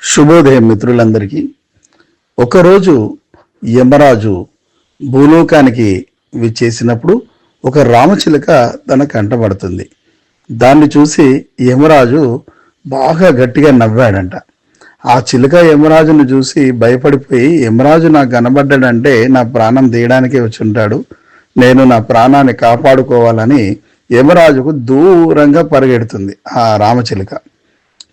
శుభోదయం మిత్రులందరికీ. ఒకరోజు యమరాజు భూలోకానికి విచ్చేసినప్పుడు ఒక రామచిలుక తన కంటపడుతుంది. దాన్ని చూసి యమరాజు బాగా గట్టిగా నవ్వాడంట. ఆ చిలుక యమరాజును చూసి భయపడిపోయి, యమరాజు నాకు కనబడ్డాడంటే నా ప్రాణం తీయడానికే వచ్చి ఉంటాడు, నేను నా ప్రాణాన్ని కాపాడుకోవాలని యమరాజుకు దూరంగా పరిగెడుతుంది ఆ రామచిలుక.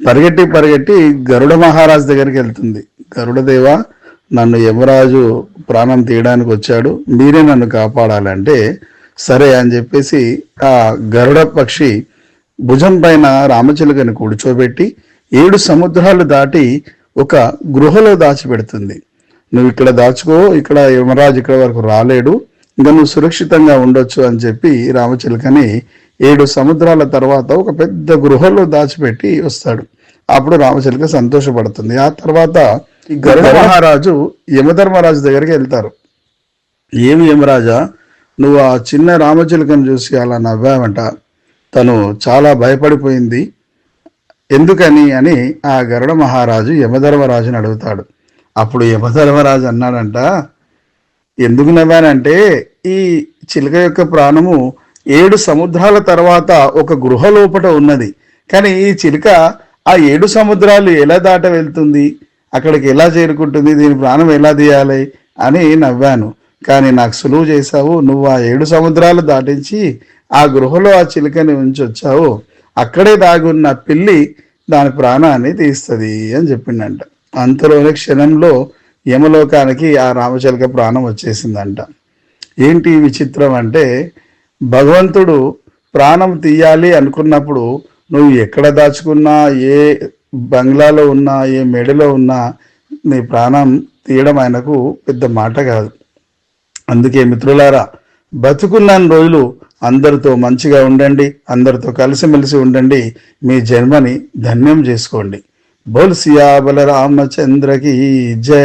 పరిగెట్టి గరుడ మహారాజు దగ్గరికి వెళ్తుంది. గరుడదేవా, నన్ను యమరాజు ప్రాణం తీయడానికి వచ్చాడు, మీరే నన్ను కాపాడాలంటే సరే అని చెప్పేసి ఆ గరుడ పక్షి భుజం పైన రామచిలుకని కూర్చోబెట్టి 7 సముద్రాలు దాటి ఒక గృహలో దాచిపెడుతుంది. నువ్వు ఇక్కడ దాచుకో, ఇక్కడ యమరాజు ఇక్కడ వరకు రాలేడు, ఇంకా నువ్వు సురక్షితంగా ఉండొచ్చు అని చెప్పి రామచిలుకని 7 సముద్రాల తర్వాత ఒక పెద్ద గృహలో దాచిపెట్టి వస్తాడు. అప్పుడు రామచిలుక సంతోషపడుతుంది. ఆ తర్వాత ఈ గరుడ మహారాజు యమధర్మరాజు దగ్గరికి వెళ్తారు. ఏమి యమరాజా, నువ్వు ఆ చిన్న రామచిలుకను చూసి అలా నవ్వావంట, తను చాలా భయపడిపోయింది, ఎందుకని అని ఆ గరుడ మహారాజు యమధర్మరాజుని అడుగుతాడు. అప్పుడు యమధర్మరాజు అన్నాడంట, ఎందుకు నవ్వానంటే ఈ చిలుక యొక్క ప్రాణము 7 సముద్రాల తర్వాత ఒక గృహ లోపట ఉన్నది, కానీ ఈ చిలుక ఆ 7 సముద్రాలు ఎలా దాట వెళ్తుంది, అక్కడికి ఎలా చేరుకుంటుంది, దీని ప్రాణం ఎలా తీయాలి అని నవ్వాను. కానీ నాకు సులువు చేశావు, నువ్వు ఆ 7 సముద్రాలు దాటించి ఆ గృహలో ఆ చిలుకని ఉంచొచ్చావు, అక్కడే దాగున్న పిల్లి దాని ప్రాణాన్ని తీస్తుంది అని చెప్పిండంట. అంతలోనే క్షణంలో యమలోకానికి ఆ రామచిలుక ప్రాణం వచ్చేసిందంట. ఏంటి విచిత్రం అంటే, భగవంతుడు ప్రాణం తీయాలి అనుకున్నప్పుడు నువ్వు ఎక్కడ దాచుకున్నా, ఏ బంగ్లాలో ఉన్నా, ఏ మెడలో ఉన్నా నీ ప్రాణం తీయడం ఆయనకు పెద్ద మాట కాదు. అందుకే మిత్రులారా, బతుకున్న రోజులు అందరితో మంచిగా ఉండండి, అందరితో కలిసిమెలిసి ఉండండి, మీ జన్మని ధన్యం చేసుకోండి. బోల్ సియా బల రామచంద్రకి జై.